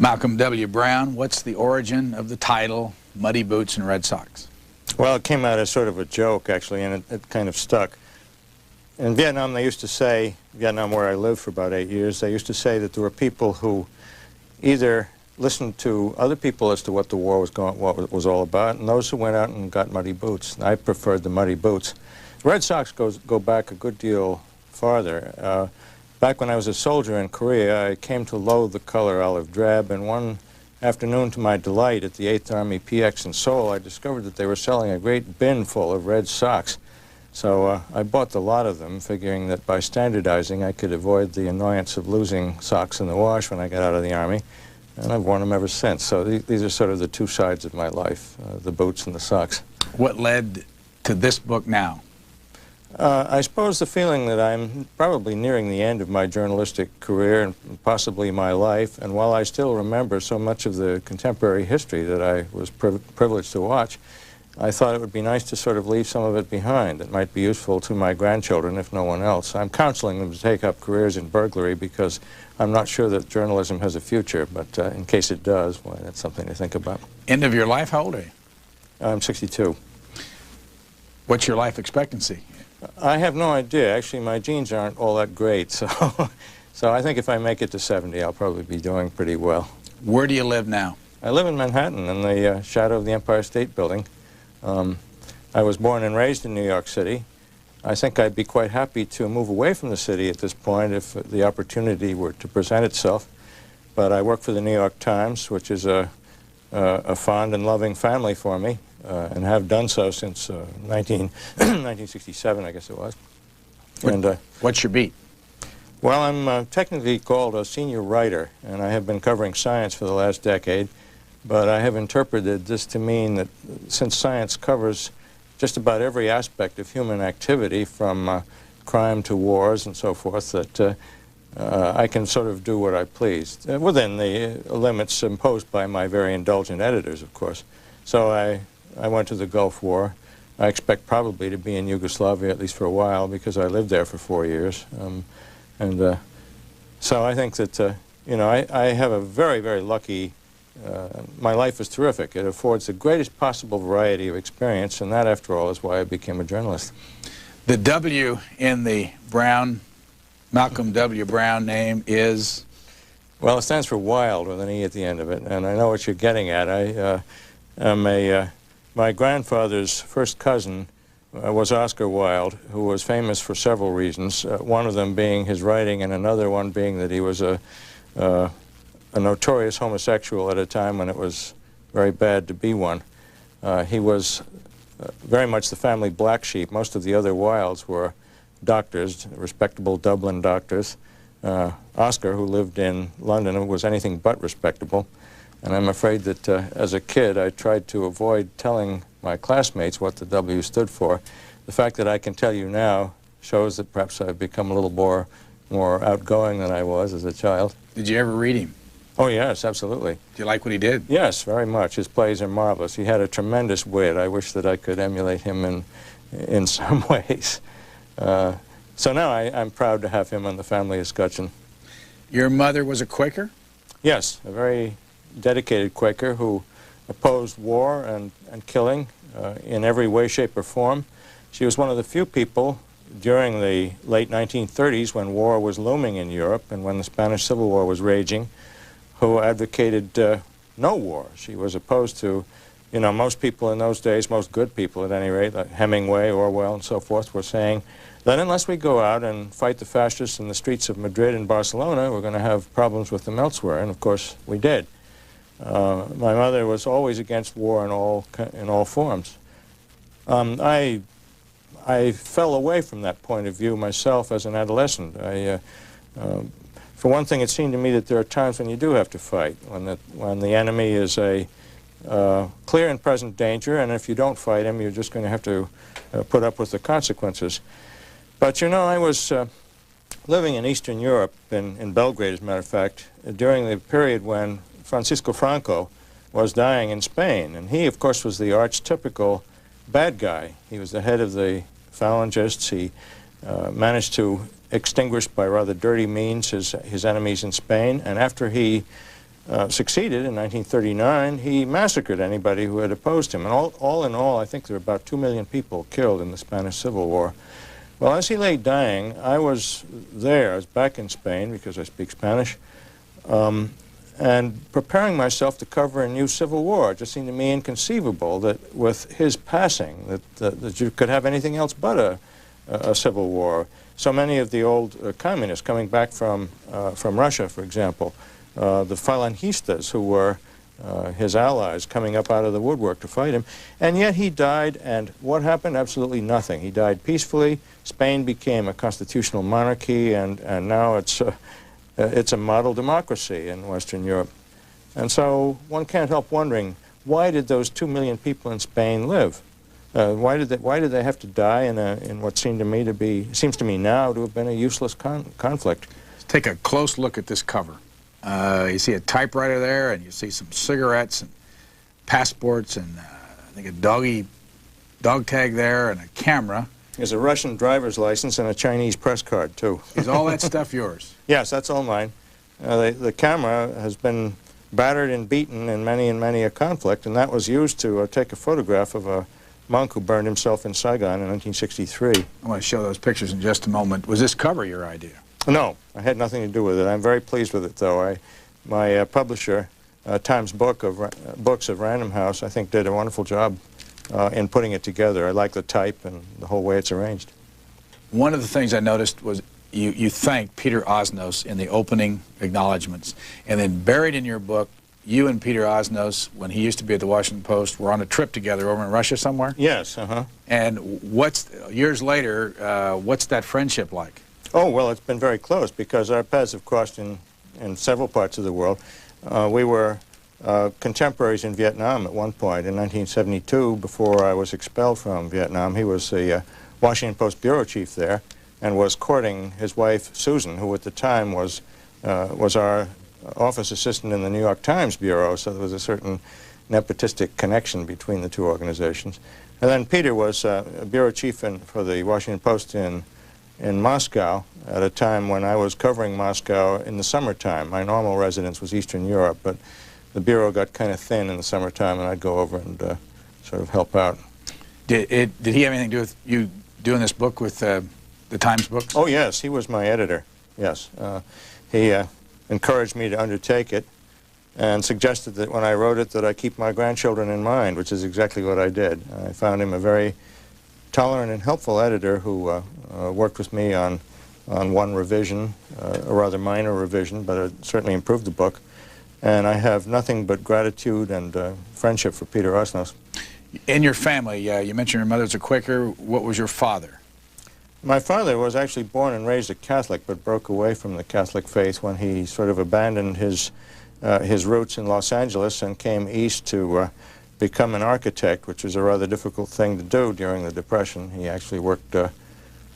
Malcolm W. Brown, what's the origin of the title Muddy Boots and Red Socks? Well, it came out as sort of a joke, actually, and it kind of stuck. In Vietnam, they used to say, Vietnam where I lived for about 8 years, they used to say that there were people who either listened to other people as to what the war was what it was all about, and those who went out and got muddy boots. I preferred the muddy boots. Red Sox go back a good deal farther. Back when I was a soldier in Korea, I came to loathe the color olive drab, and one afternoon, to my delight, at the 8th Army PX in Seoul, I discovered that they were selling a great bin full of red socks. So I bought the lot of them, figuring that by standardizing I could avoid the annoyance of losing socks in the wash when I got out of the Army, and I've worn them ever since. So these are sort of the two sides of my life, the boots and the socks. What led to this book now? I suppose the feeling that I'm probably nearing the end of my journalistic career and possibly my life, and while I still remember so much of the contemporary history that I was privileged to watch, I thought it would be nice to sort of leave some of it behind. It might be useful to my grandchildren, if no one else. I'm counseling them to take up careers in burglary because I'm not sure that journalism has a future, but in case it does, well, that's something to think about. End of your life, how old are you? I'm 62. What's your life expectancy? I have no idea. Actually, my genes aren't all that great, so I think if I make it to 70, I'll probably be doing pretty well. Where do you live now? I live in Manhattan, in the shadow of the Empire State Building. I was born and raised in New York City. I think I'd be quite happy to move away from the city at this point if the opportunity were to present itself. But I work for the New York Times, which is a fond and loving family for me. And have done so since 1967, I guess it was. What's your beat? Well, I'm technically called a senior writer, and I have been covering science for the last decade, but I have interpreted this to mean that since science covers just about every aspect of human activity, from crime to wars and so forth, that I can sort of do what I please, within the limits imposed by my very indulgent editors, of course. So I went to the Gulf War. I expect probably to be in Yugoslavia at least for a while because I lived there for 4 years. So I think that, you know, I have a very, very lucky, my life is terrific. It affords the greatest possible variety of experience, and that, after all, is why I became a journalist. The W in the Brown, Malcolm W. Brown name is? Well, it stands for Wild with an E at the end of it, and I know what you're getting at. I am my grandfather's first cousin was Oscar Wilde, who was famous for several reasons, one of them being his writing and another one being that he was a notorious homosexual at a time when it was very bad to be one. He was very much the family black sheep. Most of the other Wildes were doctors, respectable Dublin doctors. Oscar, who lived in London, was anything but respectable. And I'm afraid that as a kid, I tried to avoid telling my classmates what the W stood for. The fact that I can tell you now shows that perhaps I've become a little more outgoing than I was as a child. Did you ever read him? Oh, yes, absolutely. Do you like what he did? Yes, very much. His plays are marvelous. He had a tremendous wit. I wish that I could emulate him in some ways. So now I'm proud to have him on the family escutcheon. Your mother was a Quaker? Yes, a very dedicated Quaker who opposed war and killing in every way, shape, or form. She was one of the few people during the late 1930s, when war was looming in Europe and when the Spanish Civil War was raging, who advocated no war. She was opposed to, you know, most people in those days, most good people at any rate, like Hemingway, Orwell, and so forth, were saying that unless we go out and fight the fascists in the streets of Madrid and Barcelona, we're going to have problems with them elsewhere, and of course we did. My mother was always against war in all forms. I fell away from that point of view myself as an adolescent. For one thing, it seemed to me that there are times when you do have to fight, when the enemy is a clear and present danger, and if you don't fight him, you're just going to have to put up with the consequences. But you know, I was living in Eastern Europe, in Belgrade, as a matter of fact, during the period when Francisco Franco was dying in Spain, and he, of course, was the archetypical bad guy. He was the head of the Phalangists. He managed to extinguish by rather dirty means his enemies in Spain, and after he succeeded in 1939, he massacred anybody who had opposed him. And all in all, I think there were about 2 million people killed in the Spanish Civil War. Well, as he lay dying, I was there. I was back in Spain because I speak Spanish, and preparing myself to cover a new civil war. It just seemed to me inconceivable that with his passing, that you could have anything else but a civil war. So many of the old communists coming back from Russia, for example, the Falangistas, who were his allies, coming up out of the woodwork to fight him. And yet he died, and what happened? Absolutely nothing. He died peacefully. Spain became a constitutional monarchy, and now it's a model democracy in Western Europe. And so one can't help wondering, why did those 2 million people in Spain live? Why did they have to die in what seems to me now to have been a useless conflict? Let's take a close look at this cover. You see a typewriter there, and you see some cigarettes and passports, and I think a dog tag there, and a camera. There's a Russian driver's license and a Chinese press card, too. Is all that stuff yours? Yes, that's all mine. The camera has been battered and beaten in many a conflict, and that was used to take a photograph of a monk who burned himself in Saigon in 1963. I want to show those pictures in just a moment. Was this cover your idea? No, I had nothing to do with it. I'm very pleased with it, though. My publisher, Times Books of Random House, I think did a wonderful job in putting it together. I like the type and the whole way it's arranged. One of the things I noticed was you thanked Peter Osnos in the opening acknowledgments, and then buried in your book, you and Peter Osnos, when he used to be at the Washington Post, were on a trip together over in Russia somewhere? Yes, uh-huh. And years later, what's that friendship like? Oh, well, it's been very close because our paths have crossed in several parts of the world. We were contemporaries in Vietnam at one point in 1972 before I was expelled from Vietnam. He was the Washington Post bureau chief there and was courting his wife, Susan, who at the time was our office assistant in the New York Times bureau, so there was a certain nepotistic connection between the two organizations. And then Peter was bureau chief for the Washington Post in Moscow at a time when I was covering Moscow in the summertime. My normal residence was Eastern Europe, but the bureau got kind of thin in the summertime, and I'd go over and sort of help out. Did he have anything to do with you doing this book with the Times books? Oh, yes, he was my editor, yes. He encouraged me to undertake it and suggested that when I wrote it that I keep my grandchildren in mind, which is exactly what I did. I found him a very tolerant and helpful editor who worked with me on one revision, a rather minor revision, but it certainly improved the book. And I have nothing but gratitude and friendship for Peter Osnos. In your family, you mentioned your mother's a Quaker. What was your father? My father was actually born and raised a Catholic, but broke away from the Catholic faith when he sort of abandoned his roots in Los Angeles and came east to become an architect, which was a rather difficult thing to do during the Depression. He actually worked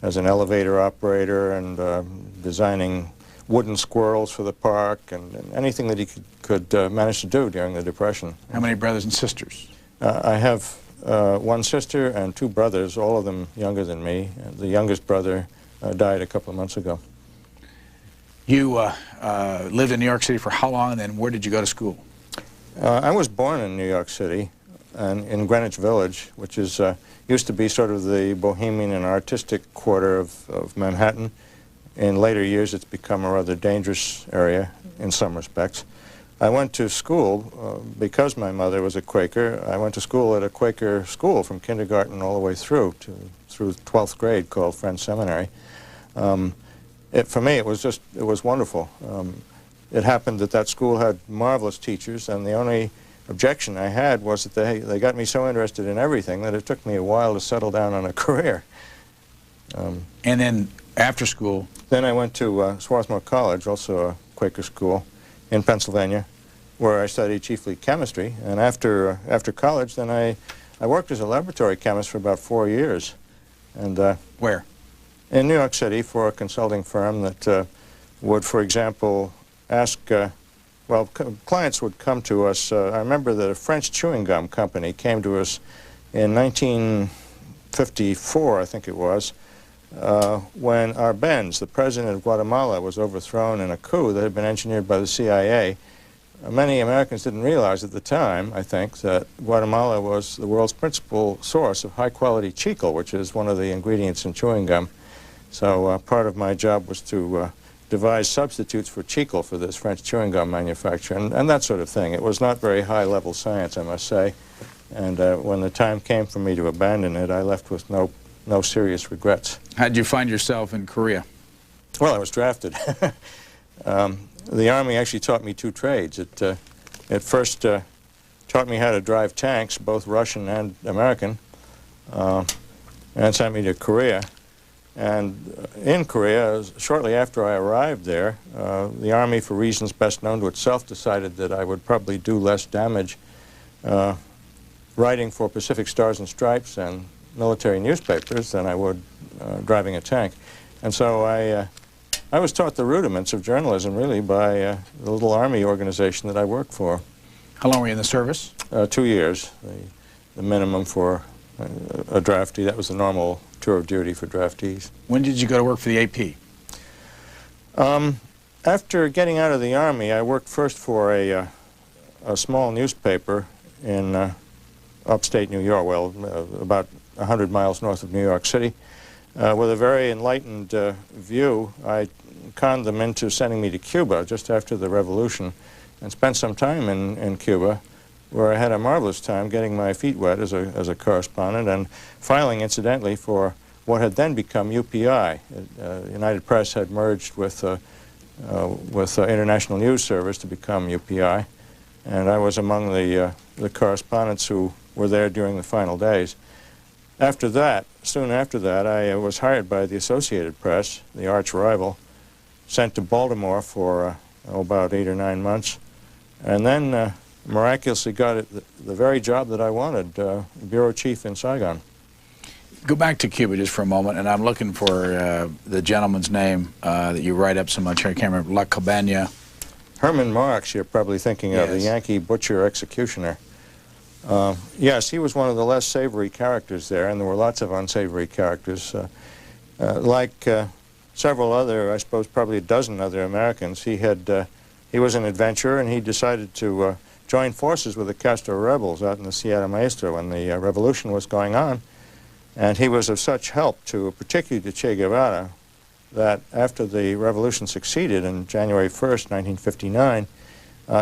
as an elevator operator and designing wooden squirrels for the park and anything that he could manage to do during the Depression. How many brothers and sisters? I have one sister and 2 brothers, all of them younger than me. The youngest brother died a couple of months ago. You lived in New York City for how long, and then where did you go to school? I was born in New York City, and in Greenwich Village, which is used to be sort of the bohemian and artistic quarter of Manhattan. In later years, it's become a rather dangerous area in some respects. I went to school, because my mother was a Quaker, I went to school at a Quaker school from kindergarten all the way through 12th grade, called Friends Seminary. For me, it was wonderful. It happened that school had marvelous teachers, and the only objection I had was that they got me so interested in everything that it took me a while to settle down on a career. And then after school? Then I went to Swarthmore College, also a Quaker school in Pennsylvania, where I studied chiefly chemistry. And after college, then I worked as a laboratory chemist for about 4 years. And where? In New York City for a consulting firm that would, for example, ask, clients would come to us. I remember that a French chewing gum company came to us in 1954, I think it was, when Arbenz, the president of Guatemala, was overthrown in a coup that had been engineered by the CIA. many Americans didn't realize at the time, I think, that Guatemala was the world's principal source of high-quality chicle, which is one of the ingredients in chewing gum. So part of my job was to devise substitutes for chicle for this French chewing gum manufacturer, and that sort of thing. It was not very high-level science, I must say, and when the time came for me to abandon it, I left with no serious regrets. How did you find yourself in Korea? Well, I was drafted. The Army actually taught me two trades. It first taught me how to drive tanks, both Russian and American, and sent me to Korea. And in Korea, shortly after I arrived there, the Army, for reasons best known to itself, decided that I would probably do less damage writing for Pacific Stars and Stripes and military newspapers than I would driving a tank. And so I was taught the rudiments of journalism, really, by the little Army organization that I worked for. How long were you in the service? 2 years, the minimum for a draftee. That was the normal tour of duty for draftees. When did you go to work for the AP? After getting out of the Army, I worked first for a small newspaper in upstate New York, well, about 100 miles north of New York City. With a very enlightened view, I conned them into sending me to Cuba just after the revolution and spent some time in Cuba, where I had a marvelous time getting my feet wet as a correspondent and filing, incidentally, for what had then become UPI. United Press had merged with International News Service to become UPI, and I was among the correspondents who were there during the final days. After that, soon after that, I was hired by the Associated Press, the arch rival, sent to Baltimore for about 8 or 9 months, and then miraculously got the very job that I wanted, bureau chief in Saigon. Go back to Cuba just for a moment, and I'm looking for the gentleman's name that you write up so much. I can't remember. La Cabana. Herman Marx, you're probably thinking of, the Yankee butcher executioner. Yes, he was one of the less savory characters there, and there were lots of unsavory characters. Like several other, I suppose probably a dozen other Americans, he was an adventurer, and he decided to join forces with the Castro rebels out in the Sierra Maestra when the revolution was going on. And he was of such help to, particularly to Che Guevara, that after the revolution succeeded in January 1st, 1959,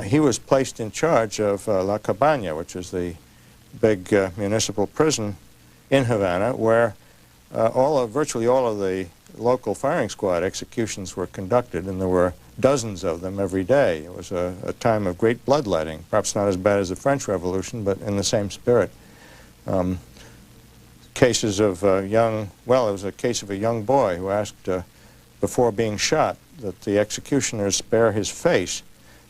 he was placed in charge of La Cabana, which is the big municipal prison in Havana, where virtually all of the local firing squad executions were conducted, and there were dozens of them every day. It was a time of great bloodletting, perhaps not as bad as the French Revolution, but in the same spirit. Cases of it was a case of a young boy who asked, before being shot, that the executioners spare his face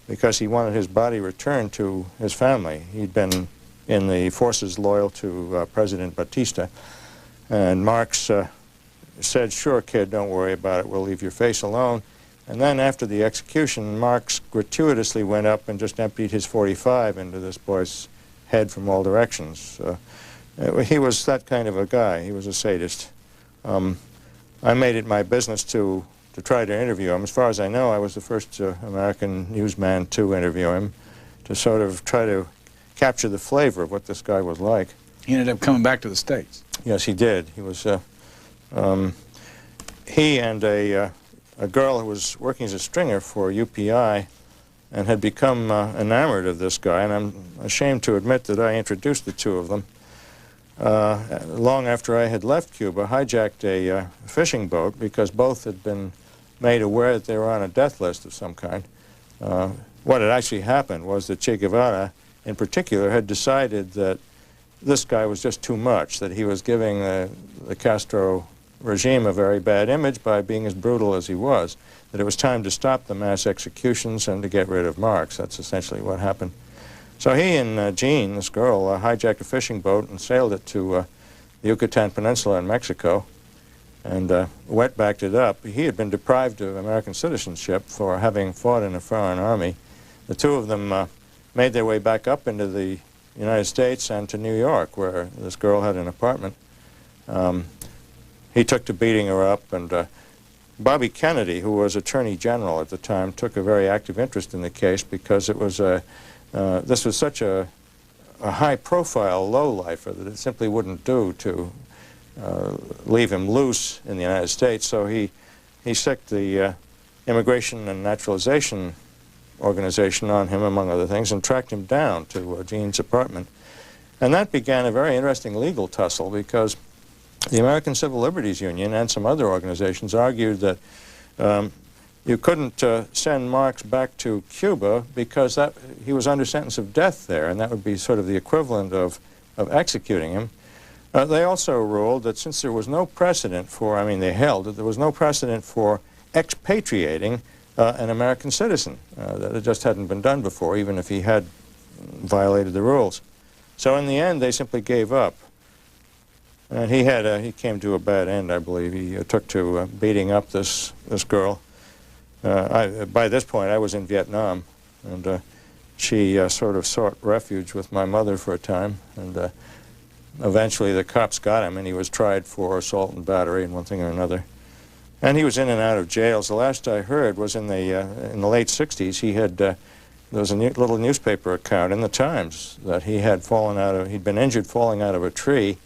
because he wanted his body returned to his family. He'd been in the forces loyal to President Batista, and Marx said, "Sure, kid, don't worry about it, we'll leave your face alone." And then after the execution, Marx gratuitously went up and just emptied his .45 into this boy's head from all directions. He was that kind of a guy. He was a sadist. I made it my business to try to interview him. As far as I know, I was the first American newsman to interview him, to sort of try to capture the flavor of what this guy was like. He ended up coming back to the States. Yes, he did. He was, he and a girl who was working as a stringer for UPI and had become enamored of this guy, and I'm ashamed to admit that I introduced the two of them. Long after I had left Cuba, hijacked a fishing boat because both had been made aware that they were on a death list of some kind. What had actually happened was that Che Guevara, in particular, had decided that this guy was just too much, that he was giving the Castro regime a very bad image by being as brutal as he was, that it was time to stop the mass executions and to get rid of Marx. That's essentially what happened. So he and Jean, this girl, hijacked a fishing boat and sailed it to the Yucatan Peninsula in Mexico and wet-backed it up. He had been deprived of American citizenship for having fought in a foreign army. The two of them made their way back up into the United States and to New York, where this girl had an apartment. He took to beating her up, and Bobby Kennedy, who was Attorney General at the time, took a very active interest in the case because it was this was such a high-profile lowlifer that it simply wouldn't do to leave him loose in the United States. So he sicked the Immigration and Naturalization Organization on him, among other things, and tracked him down to Gene's apartment. And that began a very interesting legal tussle because the American Civil Liberties Union and some other organizations argued that you couldn't send Marx back to Cuba because he was under sentence of death there, and that would be sort of the equivalent of executing him. They also ruled that since there was no precedent for, I mean, they held that there was no precedent for expatriating an American citizen, that it just hadn't been done before, even if he had violated the rules. So in the end, they simply gave up. And he came to a bad end, I believe. He took to beating up this girl. By this point, I was in Vietnam, and she sort of sought refuge with my mother for a time, and eventually the cops got him, and he was tried for assault and battery and one thing or another. And he was in and out of jails. The last I heard was in the late 60s. He had there was a little newspaper account in the Times that he had he'd been injured falling out of a tree,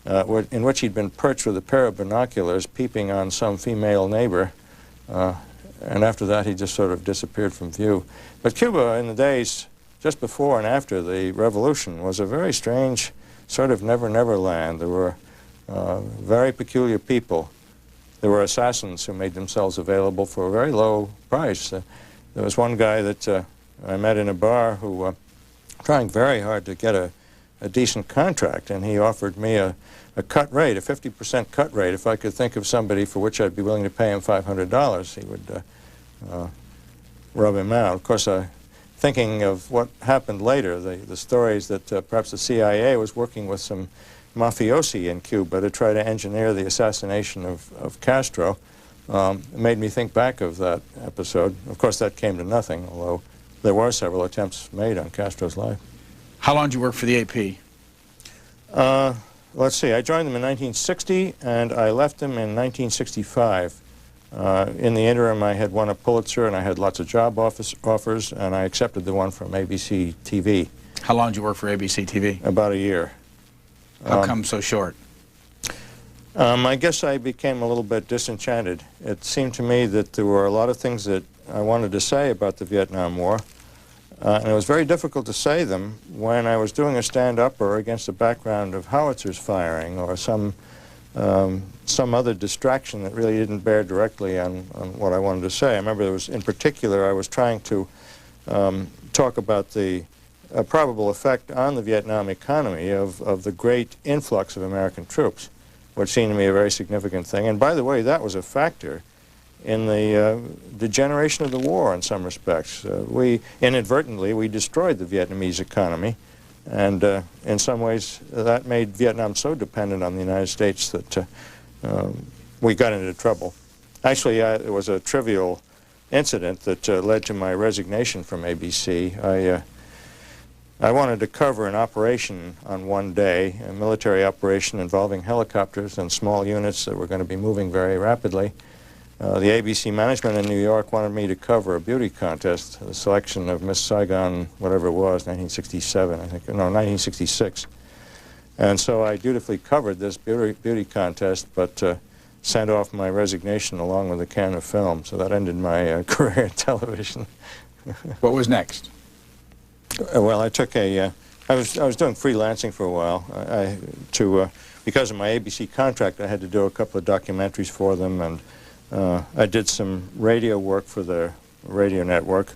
in which he'd been perched with a pair of binoculars, peeping on some female neighbor. And after that, he just sort of disappeared from view. But Cuba, in the days just before and after the revolution, was a very strange sort of never-never land. There were very peculiar people. There were assassins who made themselves available for a very low price. There was one guy that I met in a bar who trying very hard to get a decent contract, and he offered me a cut rate, a 50% cut rate. If I could think of somebody for which I'd be willing to pay him $500, he would rub him out. Of course, thinking of what happened later, the stories that perhaps the CIA was working with some mafiosi in Cuba to try to engineer the assassination of Castro, made me think back of that episode. Of course, that came to nothing, although there were several attempts made on Castro's life. How long did you work for the AP? Let's see, I joined them in 1960, and I left them in 1965. In the interim, I had won a Pulitzer, and I had lots of job offers, and I accepted the one from ABC TV. How long did you work for ABC TV? About a year. How come so short? I guess I became a little bit disenchanted. It seemed to me that there were a lot of things that I wanted to say about the Vietnam War, and it was very difficult to say them when I was doing a stand-upper against a background of howitzers firing or some other distraction that really didn't bear directly on what I wanted to say. I remember in particular, I was trying to talk about the probable effect on the Vietnam economy of the great influx of American troops, which seemed to me a very significant thing. And by the way, that was a factor in the degeneration of the war in some respects. Inadvertently, we destroyed the Vietnamese economy, and in some ways that made Vietnam so dependent on the United States that we got into trouble. Actually, it was a trivial incident that led to my resignation from ABC. I wanted to cover an operation on one day, a military operation involving helicopters and small units that were going to be moving very rapidly. The ABC management in New York wanted me to cover a beauty contest, the selection of Miss Saigon, whatever it was, 1967, I think, no, 1966. And so I dutifully covered this beauty contest, but sent off my resignation along with a can of film. So that ended my career in television. What was next? Well, I took I was doing freelancing for a while. Because of my ABC contract, I had to do a couple of documentaries for them, and I did some radio work for the radio network.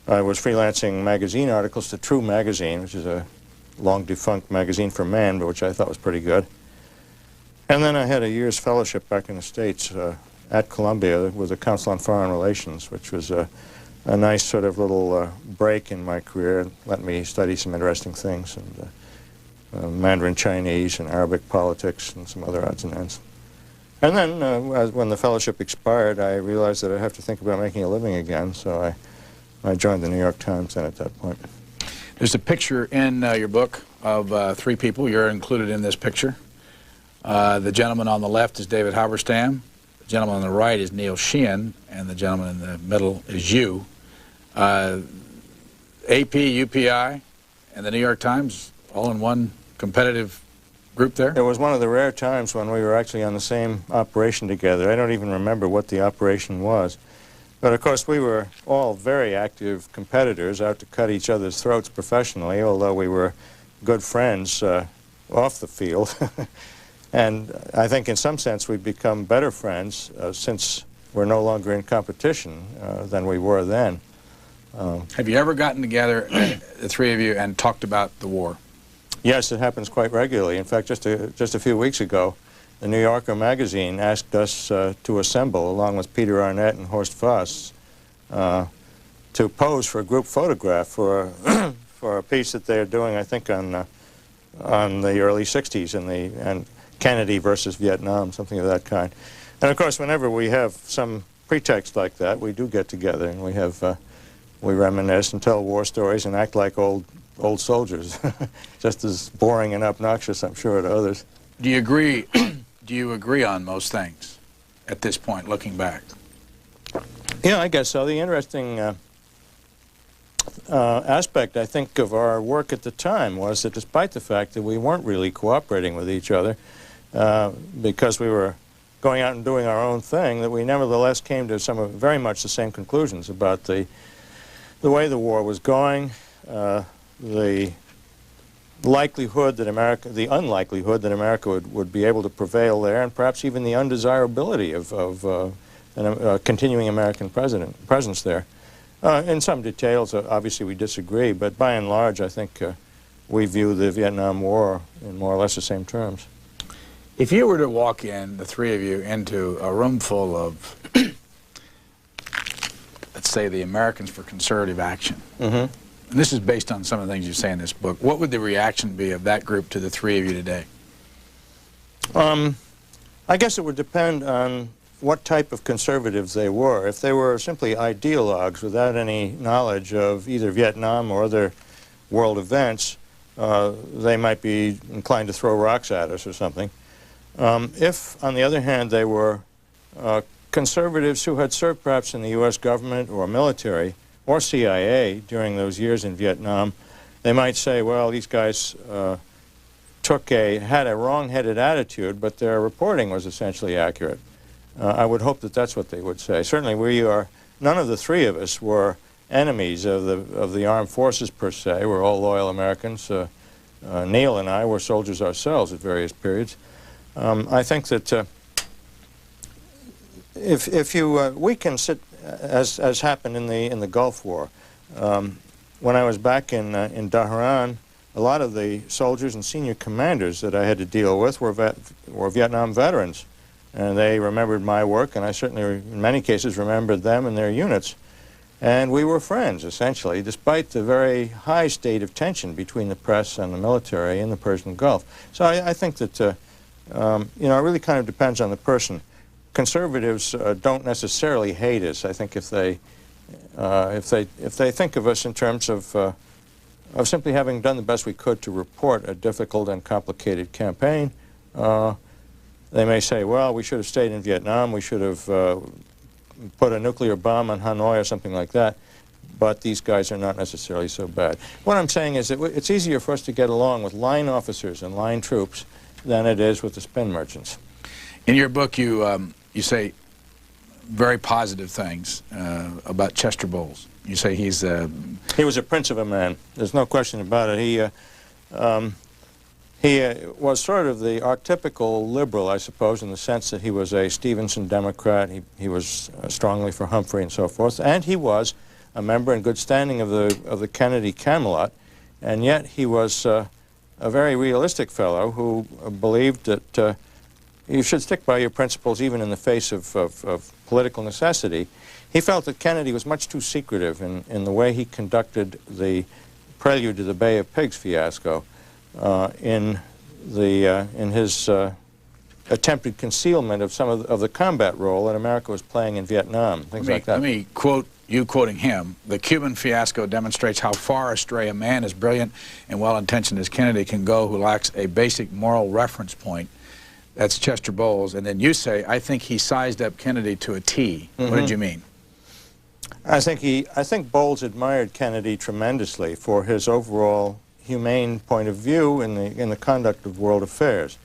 I was freelancing magazine articles to True Magazine, which is a long-defunct magazine for men, but which I thought was pretty good. And then I had a year's fellowship back in the States at Columbia with the Council on Foreign Relations, which was a nice sort of little break in my career and let me study some interesting things, and Mandarin Chinese and Arabic politics and some other odds and ends. And then when the fellowship expired, I realized that I'd have to think about making a living again, so I joined the New York Times then at that point. There's a picture in your book of three people. You're included in this picture. The gentleman on the left is David Halberstam. The gentleman on the right is Neil Sheehan, and the gentleman in the middle is you. AP, UPI, and the New York Times, all in one competitive group there? It was one of the rare times when we were actually on the same operation together. I don't even remember what the operation was. But of course we were all very active competitors, out to cut each other's throats professionally, although we were good friends off the field. And I think in some sense we've become better friends since we're no longer in competition than we were then. Have you ever gotten together, the three of you, and talked about the war? Yes, it happens quite regularly. In fact, just a few weeks ago, the New Yorker magazine asked us to assemble, along with Peter Arnett and Horst Voss, to pose for a group photograph for for a piece that they're doing, I think, on the early '60s and Kennedy versus Vietnam, something of that kind. And of course, whenever we have some pretext like that, we do get together and we reminisce and tell war stories and act like old soldiers, just as boring and obnoxious, I'm sure, to others. Do you agree? Do you agree on most things at this point, looking back? Yeah, I guess so. The interesting aspect, I think, of our work at the time was that despite the fact that we weren't really cooperating with each other because we were going out and doing our own thing, that we nevertheless came to some of very much the same conclusions about the way the war was going, the likelihood that America, the unlikelihood that America would be able to prevail there, and perhaps even the undesirability of a continuing American presence there. In some details, obviously, we disagree, but by and large, I think we view the Vietnam War in more or less the same terms. If you were to walk in, the three of you, into a room full of, let's say, the Americans for Conservative Action, and this is based on some of the things you say in this book, what would the reaction be of that group to the three of you today? I guess it would depend on what type of conservatives they were. If they were simply ideologues without any knowledge of either Vietnam or other world events, they might be inclined to throw rocks at us or something. If, on the other hand, they were conservatives who had served perhaps in the U.S. government or military or CIA during those years in Vietnam, they might say, well, these guys had a wrong-headed attitude, but their reporting was essentially accurate. I would hope that that's what they would say. Certainly none of the three of us were enemies of the armed forces per se. We're all loyal Americans. Neil and I were soldiers ourselves at various periods. I think that we can sit, as happened in the Gulf War. When I was back in Tehran, a lot of the soldiers and senior commanders that I had to deal with were Vietnam veterans. And they remembered my work, and I certainly, in many cases, remembered them and their units. And we were friends, essentially, despite the very high state of tension between the press and the military in the Persian Gulf. So I think that, it really kind of depends on the person. Conservatives don't necessarily hate us. I think if they think of us in terms of simply having done the best we could to report a difficult and complicated campaign, they may say, well, we should have stayed in Vietnam, we should have put a nuclear bomb on Hanoi or something like that, but these guys are not necessarily so bad. What I'm saying is that it's easier for us to get along with line officers and line troops than it is with the spin merchants. In your book, you say very positive things about Chester Bowles. You say he was a prince of a man. There's no question about it. He was sort of the archetypical liberal, I suppose, in the sense that he was a Stevenson Democrat. He was strongly for Humphrey and so forth, and he was a member in good standing of the Kennedy Camelot, and yet he was a very realistic fellow who believed that you should stick by your principles even in the face of political necessity. He felt that Kennedy was much too secretive in the way he conducted the prelude to the Bay of Pigs fiasco. In his attempted concealment of some of the combat role that America was playing in Vietnam, things like that. Let me quote you quoting him. The Cuban fiasco demonstrates how far astray a man as brilliant and well-intentioned as Kennedy can go who lacks a basic moral reference point That's Chester Bowles. And then you say, I think he sized up Kennedy to a T. What did you mean? I think Bowles admired Kennedy tremendously for his overall humane point of view in the conduct of world affairs.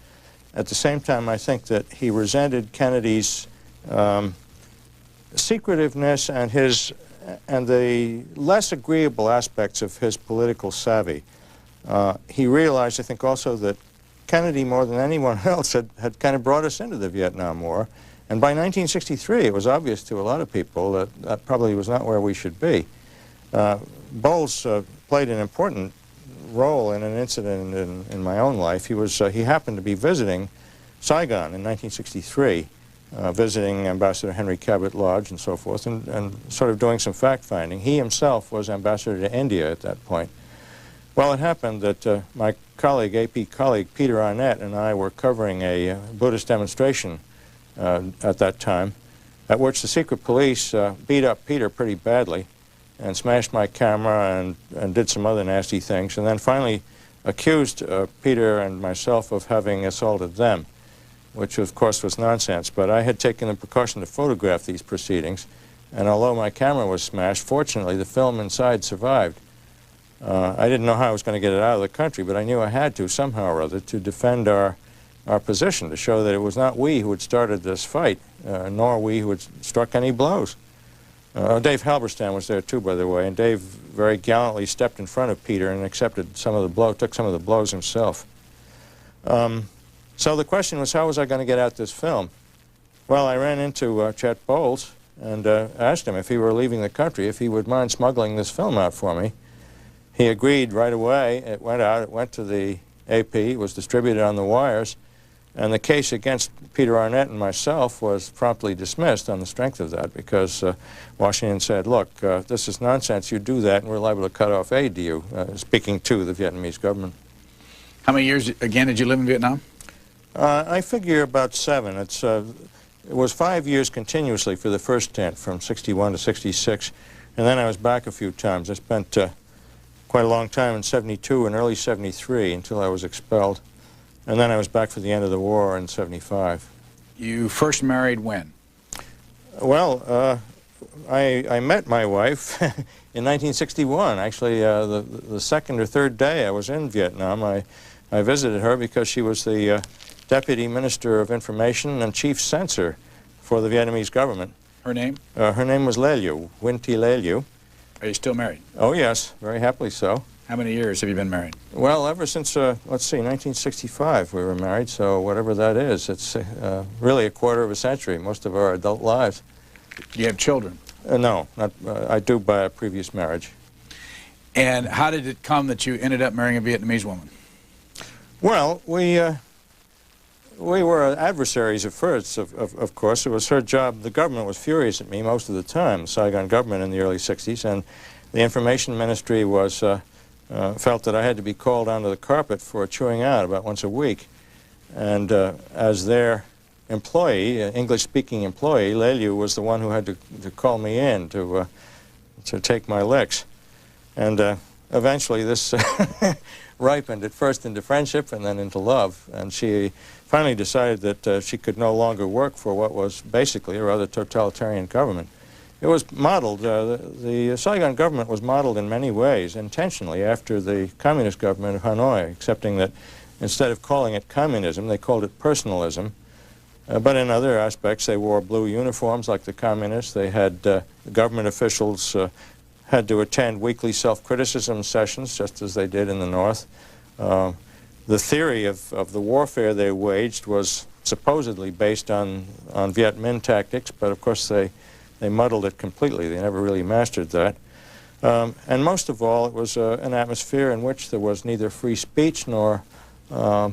At the same time, I think that he resented Kennedy's secretiveness and the less agreeable aspects of his political savvy. He realized, I think, also that Kennedy, more than anyone else, had kind of brought us into the Vietnam War. And by 1963, it was obvious to a lot of people that that probably was not where we should be. Bowles played an important role in an incident in my own life. He happened to be visiting Saigon in 1963, visiting Ambassador Henry Cabot Lodge and so forth, and sort of doing some fact-finding. He himself was ambassador to India at that point. Well, it happened that my colleague, AP colleague, Peter Arnett, and I were covering a Buddhist demonstration at that time, at which the secret police beat up Peter pretty badly and smashed my camera and did some other nasty things, and then finally accused Peter and myself of having assaulted them, which of course was nonsense. But I had taken the precaution to photograph these proceedings, and although my camera was smashed, fortunately the film inside survived. I didn't know how I was going to get it out of the country, but I knew I had to somehow or other to defend our position, to show that it was not we who had started this fight, nor we who had struck any blows. Dave Halberstam was there too, by the way, and Dave very gallantly stepped in front of Peter and accepted some of the blows, took some of the blows himself. So the question was, how was I going to get out this film? Well, I ran into Chet Bowles and asked him if he were leaving the country, if he would mind smuggling this film out for me. He agreed right away. It went out, it went to the AP, it was distributed on the wires, and the case against Peter Arnett and myself was promptly dismissed on the strength of that, because Washington said, look, this is nonsense, you do that and we're liable to cut off aid to you, speaking to the Vietnamese government. How many years, again, did you live in Vietnam? I figure about 7. It was 5 years continuously for the first stint, from 61 to 66, and then I was back a few times. I spent quite a long time in 72 and early 73 until I was expelled. And then I was back for the end of the war in 75. You first married when? Well, I met my wife in 1961. Actually, the second or third day I was in Vietnam, I visited her because she was the Deputy Minister of Information and Chief Censor for the Vietnamese government. Her name? Her name was Le Liu, Win Thi Le Liu. Are you still married? Oh, yes, very happily so. How many years have you been married? Well, ever since, let's see, 1965 we were married, so whatever that is, it's really a quarter of a century, most of our adult lives. Do you have children? No, not, I do by a previous marriage. And how did it come that you ended up marrying a Vietnamese woman? Well, we were adversaries at first, of course. It was her job. The government was furious at me most of the time, the Saigon government in the early 60s, and the information ministry was felt that I had to be called onto the carpet for chewing out about once a week. And as their employee, English-speaking employee, Le Liu was the one who had to call me in to take my licks. And eventually this ripened at first into friendship and then into love. And she finally decided that she could no longer work for what was basically a rather totalitarian government. It was modeled, the Saigon government was modeled in many ways, intentionally, after the communist government of Hanoi, excepting that instead of calling it communism, they called it personalism. But in other aspects, they wore blue uniforms like the communists. They had government officials had to attend weekly self-criticism sessions, just as they did in the North. The theory of the warfare they waged was supposedly based on Viet Minh tactics, but of course they muddled it completely. They never really mastered that. And most of all, it was an atmosphere in which there was neither free speech nor, well,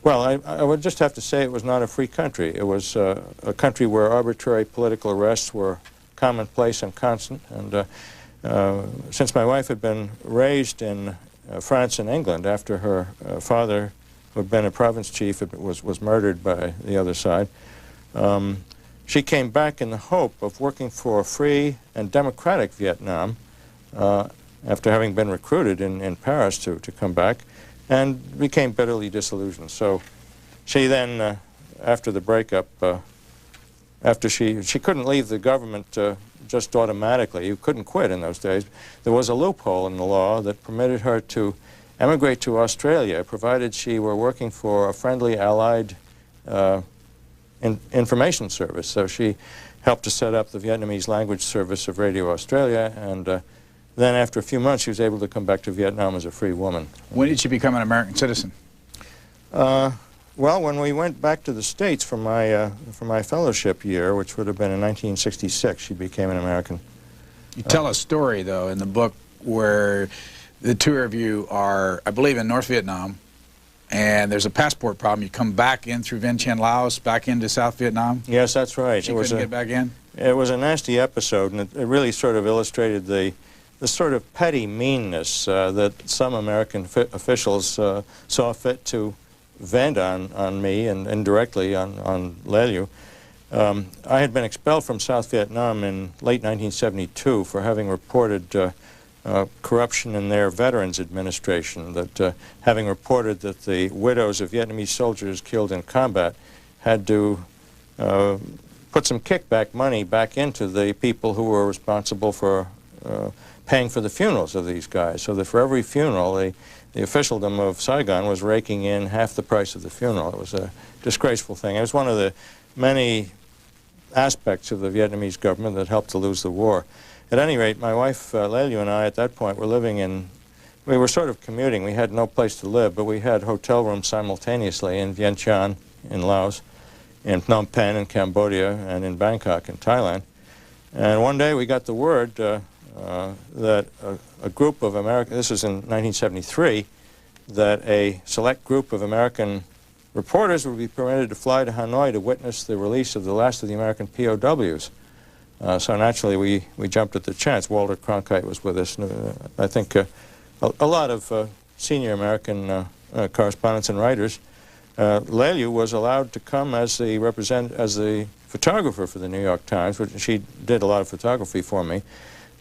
I would just have to say it was not a free country. It was a country where arbitrary political arrests were commonplace and constant. And since my wife had been raised in France and England after her father, who had been a province chief, was murdered by the other side, she came back in the hope of working for a free and democratic Vietnam after having been recruited in Paris to come back, and became bitterly disillusioned. So She then, after the breakup, after she couldn't leave the government just automatically. You couldn't quit in those days. There was a loophole in the law that permitted her to emigrate to Australia, provided she were working for a friendly allied information service. So she helped to set up the Vietnamese language service of Radio Australia, and then after a few months she was able to come back to Vietnam as a free woman. When did she become an American citizen? Well, when we went back to the States for my fellowship year, which would have been in 1966, she became an American. You tell a story, though, in the book where the two of you are, I believe, in North Vietnam, and there's a passport problem. You come back in through Vientiane, Laos, back into South Vietnam? Yes, that's right. She couldn't get back in? It was a nasty episode, and it really sort of illustrated the sort of petty meanness that some American officials saw fit to vent on me and indirectly on Le Liu. I had been expelled from South Vietnam in late 1972 for having reported corruption in their Veterans Administration, that having reported that the widows of Vietnamese soldiers killed in combat had to put some kickback money back into the people who were responsible for paying for the funerals of these guys, so that for every funeral the officialdom of Saigon was raking in half the price of the funeral. It was a disgraceful thing. It was one of the many aspects of the Vietnamese government that helped to lose the war. At any rate, my wife Le Liu and I at that point were living in, we were sort of commuting. We had no place to live, but we had hotel rooms simultaneously in Vientiane in Laos, in Phnom Penh in Cambodia, and in Bangkok in Thailand. And one day we got the word that a group of American, this was in 1973, that a select group of American reporters would be permitted to fly to Hanoi to witness the release of the last of the American POWs. So naturally we jumped at the chance. Walter Cronkite was with us. I think a lot of senior American correspondents and writers. Le Liu was allowed to come as the photographer for the New York Times, which she did a lot of photography for me.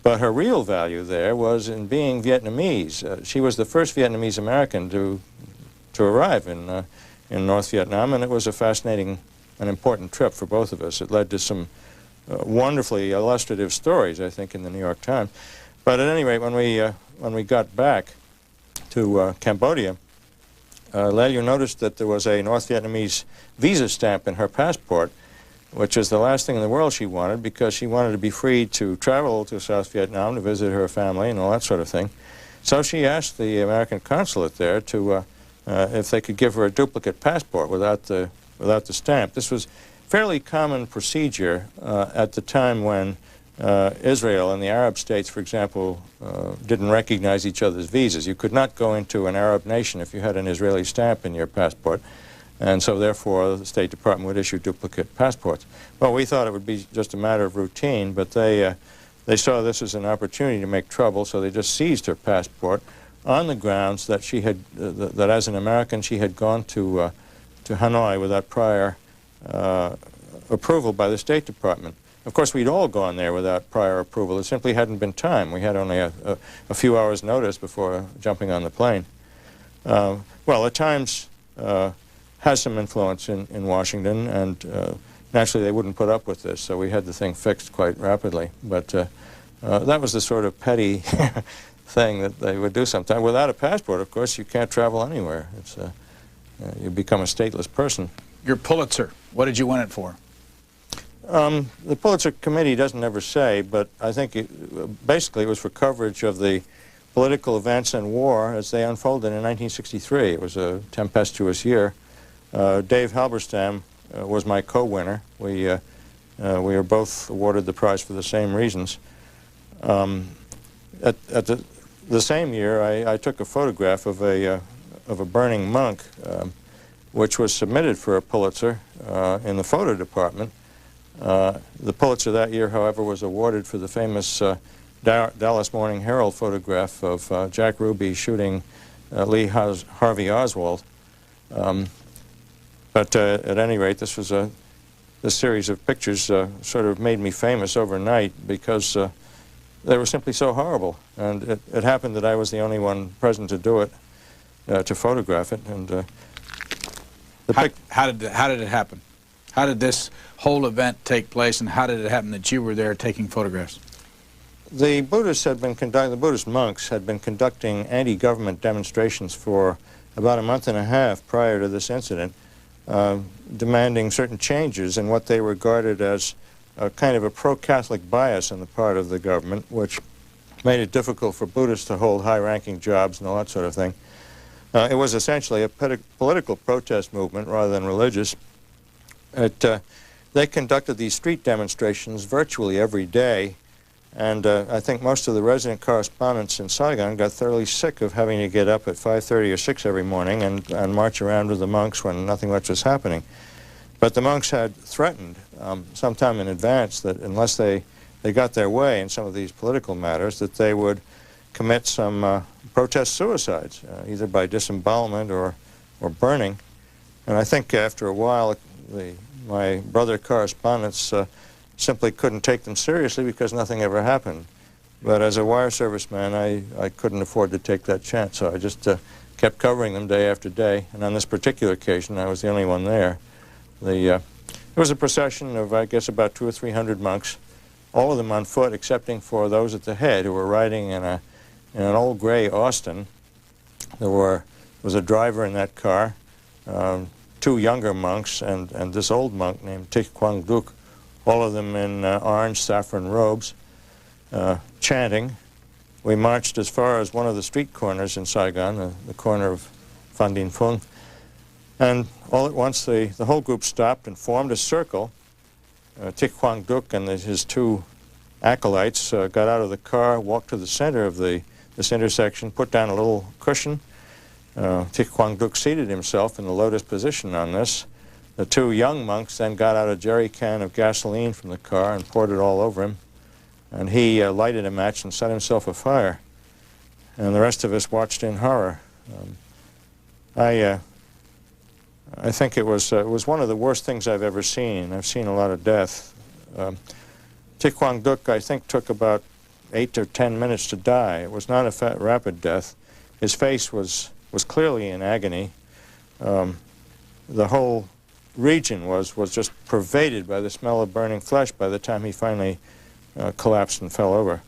But her real value there was in being Vietnamese. She was the first Vietnamese American to arrive in North Vietnam, and it was a fascinating and important trip for both of us. It led to some wonderfully illustrative stories, I think, in the New York Times. But at any rate, when we got back to Cambodia, Le Liu noticed that there was a North Vietnamese visa stamp in her passport, which is the last thing in the world she wanted, because she wanted to be free to travel to South Vietnam to visit her family and all that sort of thing. So she asked the American consulate there to if they could give her a duplicate passport without the stamp. This was fairly common procedure at the time when Israel and the Arab states, for example, didn't recognize each other's visas. You could not go into an Arab nation if you had an Israeli stamp in your passport, and so therefore the State Department would issue duplicate passports. Well, we thought it would be just a matter of routine, but they saw this as an opportunity to make trouble, so they just seized her passport on the grounds that she had, that as an American she had gone to Hanoi without prior approval by the State Department. Of course, we'd all gone there without prior approval. It simply hadn't been time. We had only a few hours' notice before jumping on the plane. Well, the Times has some influence in Washington, and naturally they wouldn't put up with this, so we had the thing fixed quite rapidly. But that was the sort of petty thing that they would do sometimes. Without a passport, of course, you can't travel anywhere. It's you become a stateless person. Your Pulitzer, what did you win it for? The Pulitzer Committee doesn't ever say, but I think basically it was for coverage of the political events and war as they unfolded in 1963. It was a tempestuous year. Dave Halberstam was my co-winner. We were both awarded the prize for the same reasons. At the same year, I took a photograph of a burning monk, which was submitted for a Pulitzer in the photo department. The Pulitzer that year, however, was awarded for the famous Dallas Morning Herald photograph of Jack Ruby shooting Lee Harvey Oswald. But at any rate, this series of pictures sort of made me famous overnight because they were simply so horrible. And it happened that I was the only one present to do it, to photograph it. And How did it happen? How did this whole event take place, and how did it happen that you were there taking photographs? The Buddhist monks had been conducting anti-government demonstrations for about a month and a half prior to this incident, demanding certain changes in what they regarded as a kind of a pro-Catholic bias on the part of the government, which made it difficult for Buddhists to hold high-ranking jobs and all that sort of thing. It was essentially a political protest movement rather than religious. They conducted these street demonstrations virtually every day, and I think most of the resident correspondents in Saigon got thoroughly sick of having to get up at 5:30 or 6 every morning and march around with the monks when nothing much was happening. But the monks had threatened sometime in advance that unless they got their way in some of these political matters, that they would commit some protest suicides, either by disembowelment or burning. And I think after a while, my brother correspondents simply couldn't take them seriously because nothing ever happened. But as a wire service man, I couldn't afford to take that chance, so I just kept covering them day after day. And on this particular occasion, I was the only one there. It was a procession of, I guess, about 200 or 300 monks, all of them on foot, excepting for those at the head who were riding in an old gray Austin. There was a driver in that car, 2 younger monks, and this old monk named Thich Quang Duc, all of them in orange saffron robes, chanting. We marched as far as one of the street corners in Saigon, the corner of Phan Dinh Phung, and all at once the whole group stopped and formed a circle. Thich Quang Duc and his 2 acolytes got out of the car, walked to the center of this intersection, put down a little cushion. Thich Quang Duc seated himself in the lotus position on this. The 2 young monks then got out a jerry can of gasoline from the car and poured it all over him. And he lighted a match and set himself afire. And the rest of us watched in horror. I think it was one of the worst things I've ever seen. I've seen a lot of death. Thich Quang Duc, I think, took about 8 or 10 minutes to die. It was not a rapid death. His face was clearly in agony. The whole region was just pervaded by the smell of burning flesh by the time he finally collapsed and fell over.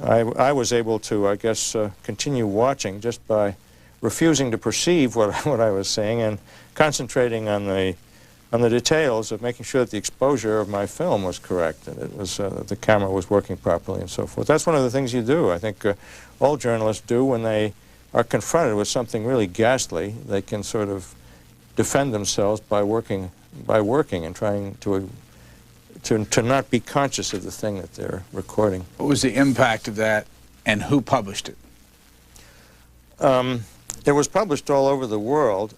I was able to, I guess, continue watching just by refusing to perceive what I was seeing and concentrating on the details of making sure that the exposure of my film was correct, and it was that the camera was working properly and so forth. That's one of the things you do. I think all journalists do when they are confronted with something really ghastly. They can sort of defend themselves by working and trying to not be conscious of the thing that they're recording. What was the impact of that, and who published it? It was published all over the world.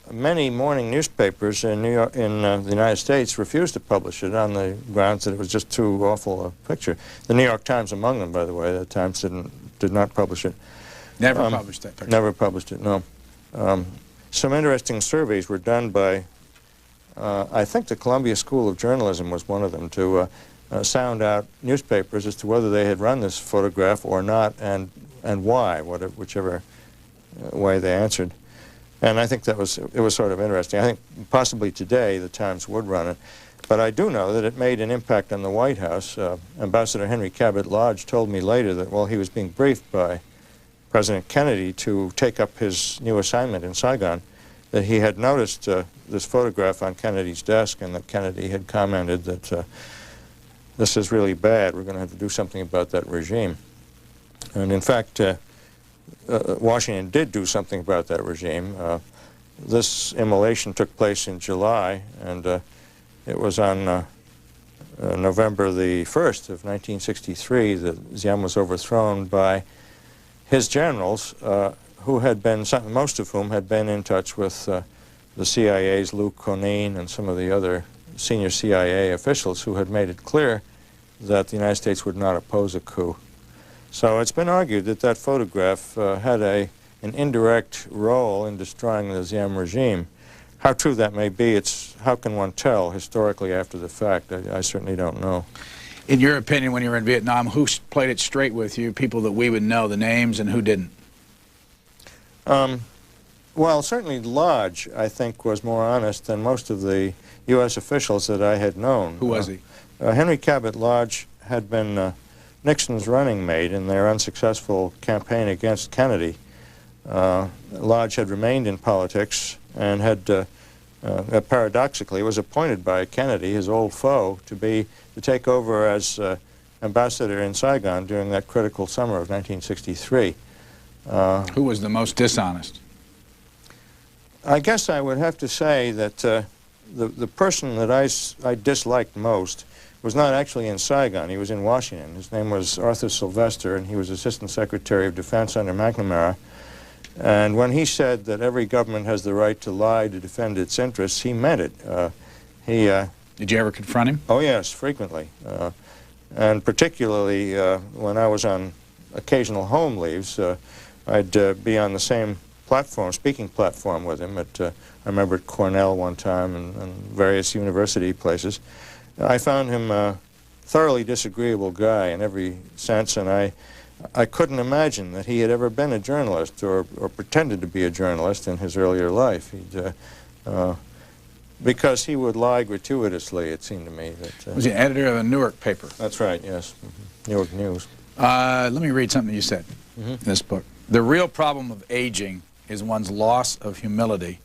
Many morning newspapers in New York, in the United States, refused to publish it on the grounds that it was just too awful a picture. The New York Times among them, by the way. The Times did not publish it. Never published that picture? Never published it, no. Some interesting surveys were done by, I think the Columbia School of Journalism was one of them, to sound out newspapers as to whether they had run this photograph or not, and why, whichever way they answered. And I think it was sort of interesting. I think possibly today the Times would run it. But I do know that it made an impact on the White House. Ambassador Henry Cabot Lodge told me later that while he was being briefed by President Kennedy to take up his new assignment in Saigon, that he had noticed this photograph on Kennedy's desk, and that Kennedy had commented that this is really bad. We're going to have to do something about that regime. And in fact, Washington did do something about that regime. This immolation took place in July, and it was on November the 1st of 1963 that Diem was overthrown by his generals, who had been, most of whom had been in touch with the CIA's Lou Conine and some of the other senior CIA officials who had made it clear that the United States would not oppose a coup. So it's been argued that that photograph had an indirect role in destroying the Diem regime. How true that may be, how can one tell historically after the fact? I certainly don't know. In your opinion, when you were in Vietnam, who played it straight with you, people that we would know the names, and who didn't? Well, certainly Lodge, I think, was more honest than most of the U.S. officials that I had known. Who was he? Henry Cabot Lodge had been Nixon's running mate in their unsuccessful campaign against Kennedy. Lodge had remained in politics and had, paradoxically, was appointed by Kennedy, his old foe, to take over as ambassador in Saigon during that critical summer of 1963. Who was the most dishonest? I guess I would have to say that the person that I disliked most was not actually in Saigon. He was in Washington. His name was Arthur Sylvester, and he was Assistant Secretary of Defense under McNamara. And when he said that every government has the right to lie to defend its interests, he meant it. Did you ever confront him? Oh, yes, frequently. And particularly when I was on occasional home leaves, I'd be on the same platform, speaking platform with him I remember at Cornell one time and various university places. I found him a thoroughly disagreeable guy in every sense, and I couldn't imagine that he had ever been a journalist or pretended to be a journalist in his earlier life. Because he would lie gratuitously, it seemed to me. Was he editor of a Newark paper? That's right, yes. Newark News. Let me read something you said in this book. The real problem of aging is one's loss of humility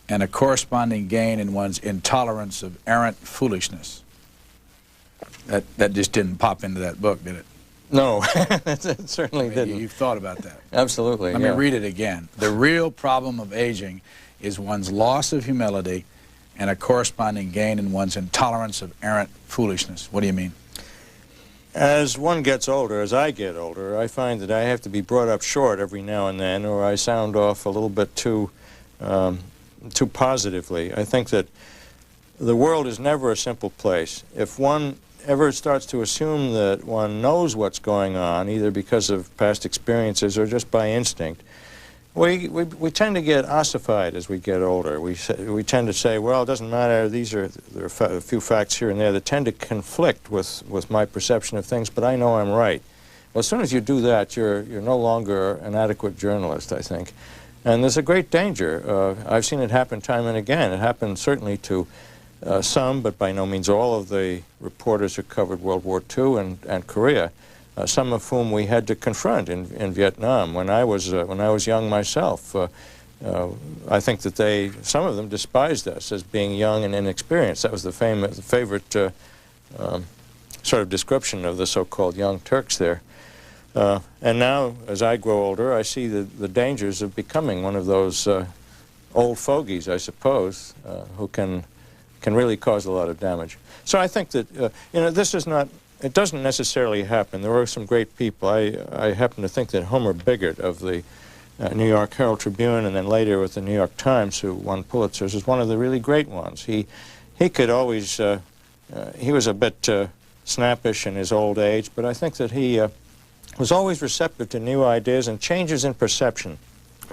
and a corresponding gain in one's intolerance of errant foolishness. That just didn't pop into that book, did it? No, it certainly didn't. You've thought about that. Absolutely, Let me read it again. The real problem of aging is one's loss of humility and a corresponding gain in one's intolerance of errant foolishness. What do you mean? As one gets older, as I get older, I find that I have to be brought up short every now and then, or I sound off a little bit too positively. I think that the world is never a simple place. If one ever starts to assume that one knows what's going on, either because of past experiences or just by instinct, we tend to get ossified as we get older. We tend to say, well, it doesn't matter, there are a few facts here and there that tend to conflict with my perception of things, but I know I'm right. Well, as soon as you do that, you're no longer an adequate journalist, I think. And there's a great danger. I've seen it happen time and again. It happened certainly to some, but by no means all, of the reporters who covered World War II and Korea. Some of whom we had to confront in Vietnam. When I was young myself, I think that some of them despised us as being young and inexperienced. That was the favorite sort of description of the so-called Young Turks there. And now, as I grow older, I see the dangers of becoming one of those old fogies, I suppose, who can really cause a lot of damage. So I think that this is not. It doesn't necessarily happen. There were some great people. I happen to think that Homer Biggert of the New York Herald Tribune and then later with the New York Times, who won Pulitzers, is one of the really great ones. He could always, he was a bit snappish in his old age, but I think that he was always receptive to new ideas and changes in perception.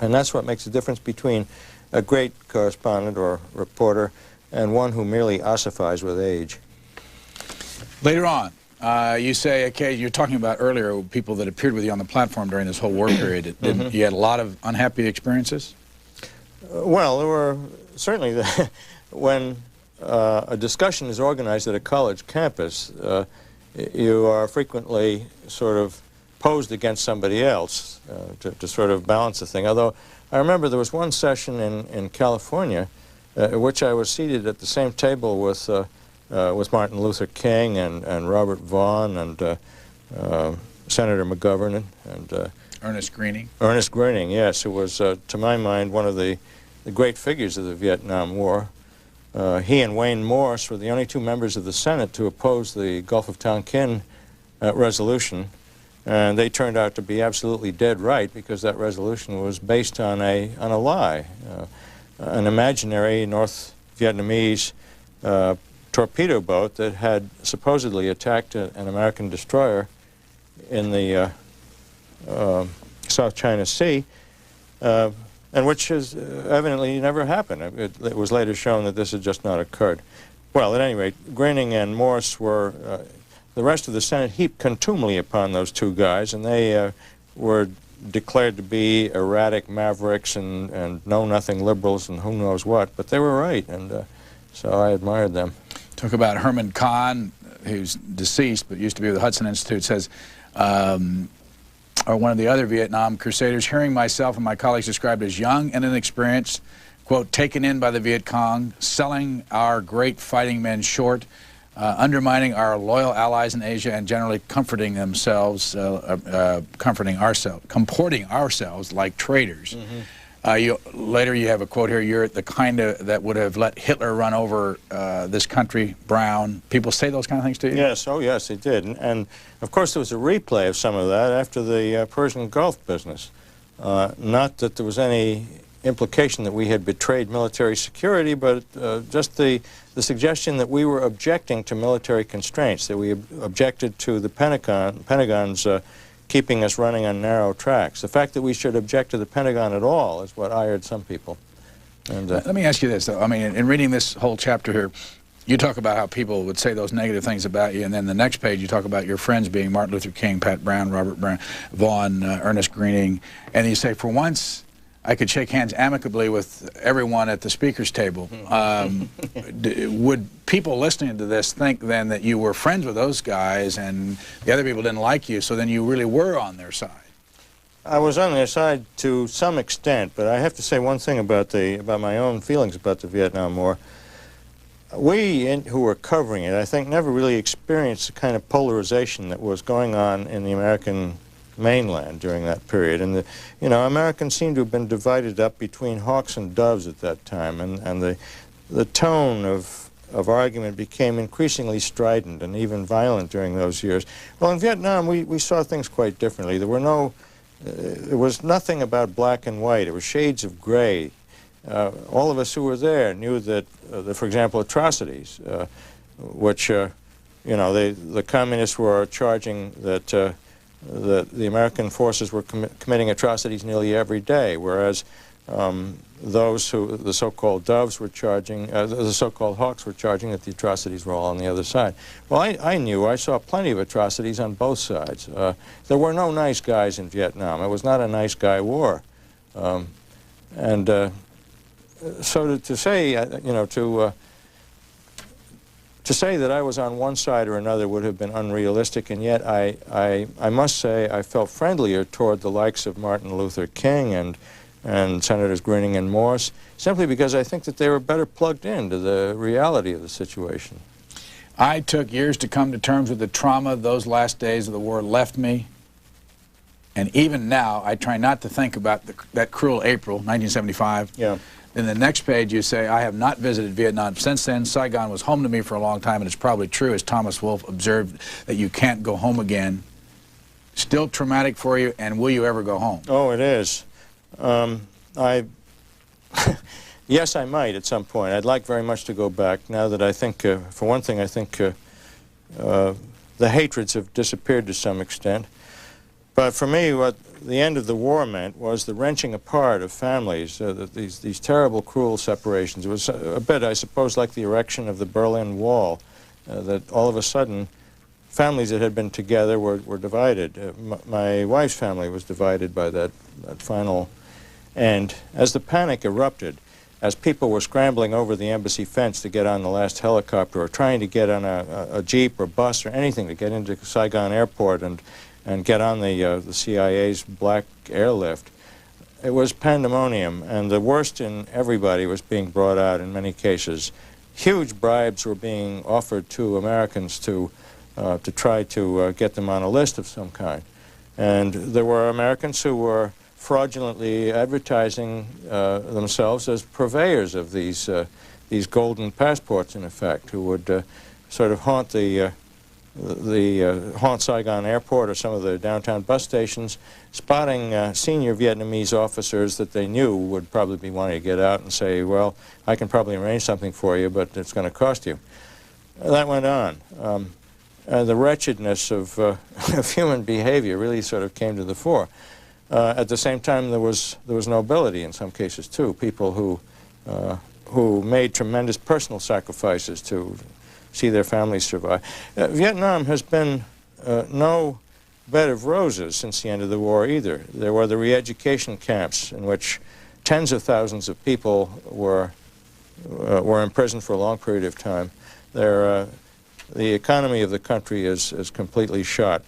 And that's what makes the difference between a great correspondent or reporter and one who merely ossifies with age. Later on, you say, okay, you're talking about earlier people that appeared with you on the platform during this whole war period. You had a lot of unhappy experiences? Well, there were certainly, when a discussion is organized at a college campus, you are frequently sort of posed against somebody else to sort of balance the thing. Although I remember there was one session in California at which I was seated at the same table with Martin Luther King and Robert Vaughn and Senator McGovern and Ernest Greening. Ernest Greening, yes, who was, to my mind, one of the great figures of the Vietnam War. He and Wayne Morse were the only two members of the Senate to oppose the Gulf of Tonkin resolution, and they turned out to be absolutely dead right because that resolution was based on a lie, an imaginary North Vietnamese torpedo boat that had supposedly attacked an American destroyer in the South China Sea, and which has evidently never happened. It was later shown that this had just not occurred. Well, at any rate, Greening and Morse were, the rest of the Senate heaped contumely upon those two guys, and they were declared to be erratic mavericks and know-nothing liberals and who knows what, but they were right, and so I admired them. Talk about Herman Kahn, who's deceased but used to be with the Hudson Institute, says, or one of the other Vietnam crusaders, hearing myself and my colleagues described as young and inexperienced, quote, taken in by the Viet Cong, selling our great fighting men short, undermining our loyal allies in Asia, and generally comporting ourselves like traitors. Later you have a quote here, you're the kind that would have let Hitler run over this country, Brown. People say those kind of things to you? Yes, oh yes, they did. And of course there was a replay of some of that after the Persian Gulf business. Not that there was any implication that we had betrayed military security, but just the suggestion that we were objecting to military constraints, that we objected to the Pentagon's keeping us running on narrow tracks. The fact that we should object to the Pentagon at all is what ired some people. And, let me ask you this, though. I mean, in reading this whole chapter here, you talk about how people would say those negative things about you, and then the next page you talk about your friends being Martin Luther King, Pat Brown, Robert Brown, Vaughn, Ernest Greening, and you say, for once, I could shake hands amicably with everyone at the speaker's table. Would people listening to this think then that you were friends with those guys and the other people didn't like you, so then you really were on their side? I was on their side to some extent, but I have to say one thing about my own feelings about the Vietnam War. We who were covering it, I think, never really experienced the kind of polarization that was going on in the American mainland during that period. And you know, Americans seem to have been divided up between hawks and doves at that time, and the tone of argument became increasingly strident and even violent during those years. Well, in Vietnam, we saw things quite differently. There was nothing about black and white. It was shades of gray. All of us who were there knew that, for example, atrocities, which, you know, the communists were charging that the American forces were committing atrocities nearly every day, whereas those who, the so-called doves, were charging, the so-called hawks were charging that the atrocities were all on the other side. Well, I saw plenty of atrocities on both sides. There were no nice guys in Vietnam. It was not a nice guy war. So to say, you know, to say that I was on one side or another would have been unrealistic, and yet I must say I felt friendlier toward the likes of Martin Luther King and Senators Greening and Morse, simply because I think that they were better plugged into the reality of the situation. I took years to come to terms with the trauma those last days of the war left me, and even now I try not to think about that cruel April 1975. Yeah. In the next page you say, I have not visited Vietnam since then. Saigon was home to me for a long time, and it's probably true, as Thomas Wolfe observed, that you can't go home again. Still traumatic for you, and will you ever go home? Oh, it is. Yes, I might at some point. I'd like very much to go back now that I think, for one thing, I think the hatreds have disappeared to some extent. But for me, what the end of the war meant was the wrenching apart of families, these terrible, cruel separations. It was a bit, I suppose, like the erection of the Berlin Wall, that all of a sudden families that had been together were divided. My wife's family was divided by that final end. As the panic erupted, as people were scrambling over the embassy fence to get on the last helicopter or trying to get on a jeep or bus or anything to get into Saigon airport and get on the CIA's black airlift, it was pandemonium, and the worst in everybody was being brought out in many cases. Huge bribes were being offered to Americans to try to get them on a list of some kind. And there were Americans who were fraudulently advertising themselves as purveyors of these golden passports, in effect, who would sort of haunt haunt Saigon Airport or some of the downtown bus stations, spotting senior Vietnamese officers that they knew would probably be wanting to get out and say, well, I can probably arrange something for you, but it's going to cost you. That went on. The wretchedness of human behavior really sort of came to the fore. At the same time, there was nobility in some cases, too, people who made tremendous personal sacrifices to see their families survive. Vietnam has been no bed of roses since the end of the war either. There were the re-education camps in which tens of thousands of people were imprisoned for a long period of time. The economy of the country is completely shot.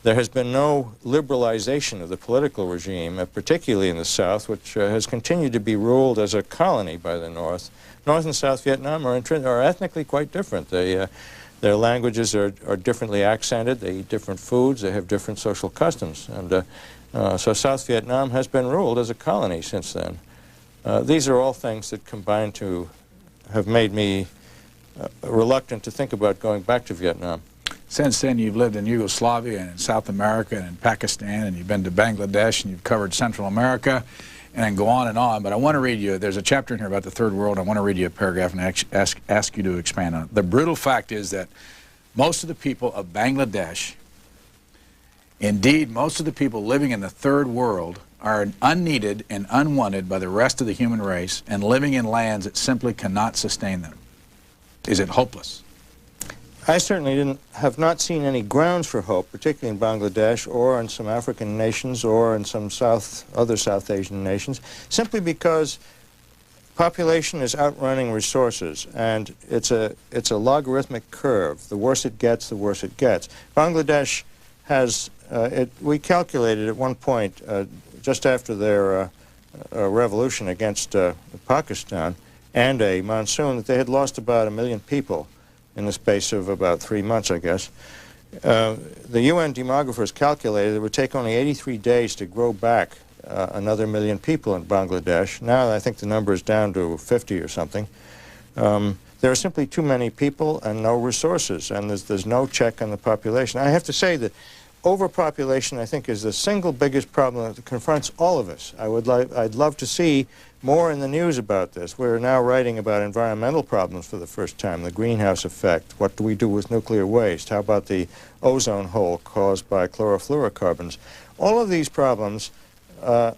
There has been no liberalization of the political regime, particularly in the South, which has continued to be ruled as a colony by the North. North and South Vietnam are ethnically quite different. Their languages are differently accented, they eat different foods, they have different social customs. And so South Vietnam has been ruled as a colony since then. These are all things that combine to have made me reluctant to think about going back to Vietnam. Since then, you've lived in Yugoslavia and in South America and in Pakistan, and you've been to Bangladesh, and you've covered Central America, and then go on and on. But I want to read you, there's a chapter in here about the Third World. I want to read you a paragraph and ask you to expand on it. The brutal fact is that most of the people of Bangladesh, indeed most of the people living in the Third World, are unneeded and unwanted by the rest of the human race and living in lands that simply cannot sustain them. Is it hopeless? I certainly have not seen any grounds for hope, particularly in Bangladesh or in some African nations or in some other South Asian nations, simply because population is outrunning resources, and it's a logarithmic curve. The worse it gets, the worse it gets. Bangladesh has, we calculated at one point, just after their revolution against Pakistan and a monsoon, that they had lost about 1 million people in the space of about 3 months, I guess. The UN demographers calculated it would take only 83 days to grow back another 1 million people in Bangladesh. Now I think the number is down to 50 or something. There are simply too many people and no resources, and there's no check on the population. I have to say that overpopulation, I think, is the single biggest problem that confronts all of us. I'd love to see more in the news about this. We're now writing about environmental problems for the first time, the greenhouse effect. What do we do with nuclear waste? How about the ozone hole caused by chlorofluorocarbons? All of these problems are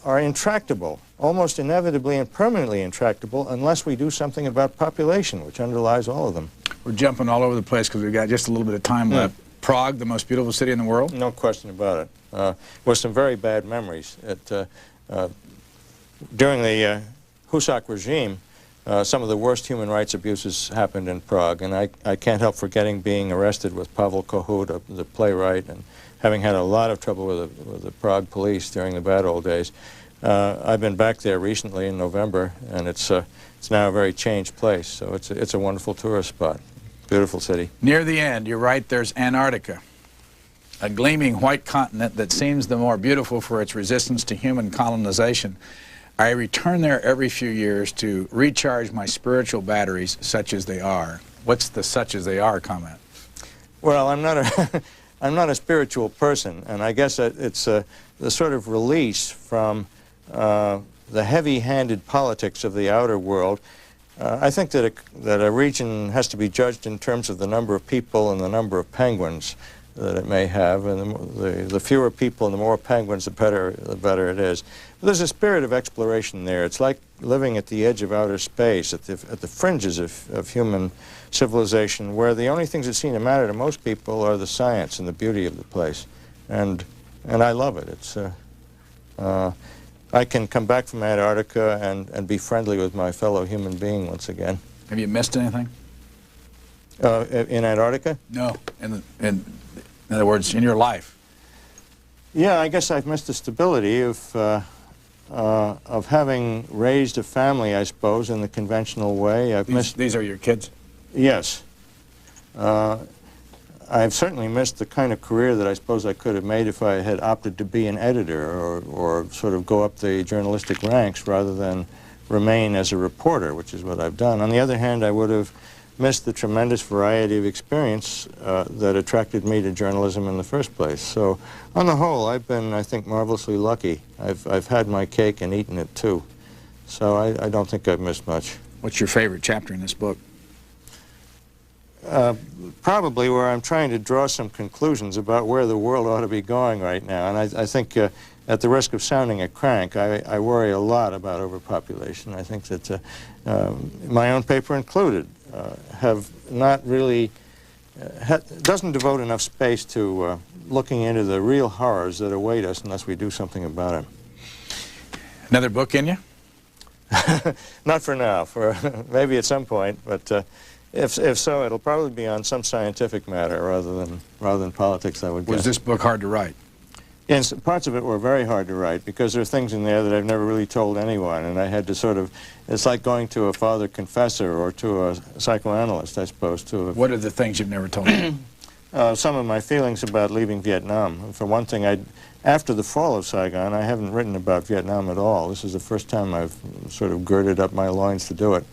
intractable, almost inevitably and permanently intractable, unless we do something about population, which underlies all of them. We're jumping all over the place because we've got just a little bit of time left. Prague, the most beautiful city in the world? No question about it. With some very bad memories. During the Husak regime, some of the worst human rights abuses happened in Prague, and I can't help forgetting being arrested with Pavel Kohut, the playwright, and having had a lot of trouble with the Prague police during the bad old days. I've been back there recently in November, and it's now a very changed place, so it's a wonderful tourist spot. Beautiful city. Near the end, you're right, there's Antarctica, a gleaming white continent that seems the more beautiful for its resistance to human colonization. I return there every few years to recharge my spiritual batteries, such as they are. What's the "such as they are" comment? Well, I'm not a spiritual person, and I guess it's the sort of release from the heavy-handed politics of the outer world. I think that a region has to be judged in terms of the number of people and the number of penguins that it may have, and the fewer people and the more penguins, the better it is. But there's a spirit of exploration there. It's like living at the edge of outer space, at the fringes of human civilization, where the only things that seem to matter to most people are the science and the beauty of the place. And I love it. It's I can come back from Antarctica and be friendly with my fellow human being once again. Have you missed anything? In Antarctica? No. In other words, in your life? Yeah, I guess I've missed the stability of having raised a family, I suppose, in the conventional way. These are your kids? Yes. I've certainly missed the kind of career that I suppose I could have made if I had opted to be an editor or sort of go up the journalistic ranks rather than remain as a reporter, which is what I've done. On the other hand, I would have missed the tremendous variety of experience that attracted me to journalism in the first place. So, on the whole, I've been, I think, marvelously lucky. I've had my cake and eaten it, too. So I don't think I've missed much. What's your favorite chapter in this book? Probably where I'm trying to draw some conclusions about where the world ought to be going right now. And I think, at the risk of sounding a crank, I worry a lot about overpopulation. I think that my own paper included have not really, doesn't devote enough space to looking into the real horrors that await us unless we do something about it. Another book in you? Not for now, for maybe at some point, but if so, it'll probably be on some scientific matter rather than politics, I would guess. Was this book hard to write? Yes, parts of it were very hard to write because there are things in there that I've never really told anyone, and I had to sort of, it's like going to a father confessor or to a psychoanalyst, I suppose. What are the things you've never told me? Some of my feelings about leaving Vietnam. For one thing, after the fall of Saigon, I haven't written about Vietnam at all. This is the first time I've sort of girded up my loins to do it.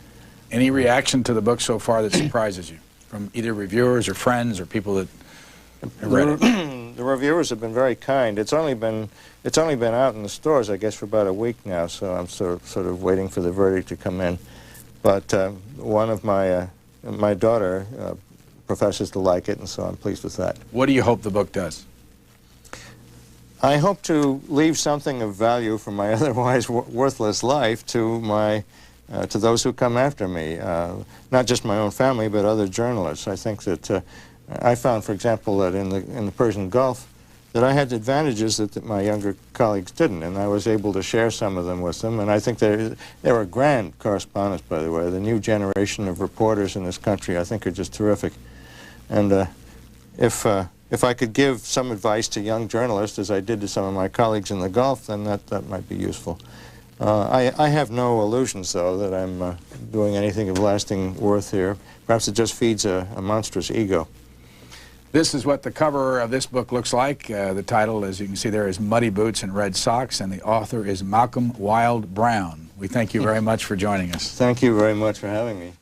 Any reaction to the book so far that surprises you, from either reviewers or friends or people that have read it? The reviewers have been very kind. It's only been out in the stores, I guess, for about a week now, so I'm sort of waiting for the verdict to come in. But one of my daughter professes to like it, and so I'm pleased with that. What do you hope the book does? I hope to leave something of value from my otherwise worthless life to those who come after me, not just my own family, but other journalists. I think that I found, for example, that in the Persian Gulf, that I had advantages that my younger colleagues didn't, and I was able to share some of them with them. And I think they were grand correspondents, by the way. The new generation of reporters in this country, I think, are just terrific. And if I could give some advice to young journalists, as I did to some of my colleagues in the Gulf, then that might be useful. I have no illusions, though, that I'm doing anything of lasting worth here. Perhaps it just feeds a monstrous ego. This is what the cover of this book looks like. The title, as you can see there, is Muddy Boots and Red Socks, and the author is Malcolm Wild Brown. We thank you very much for joining us. Thank you very much for having me.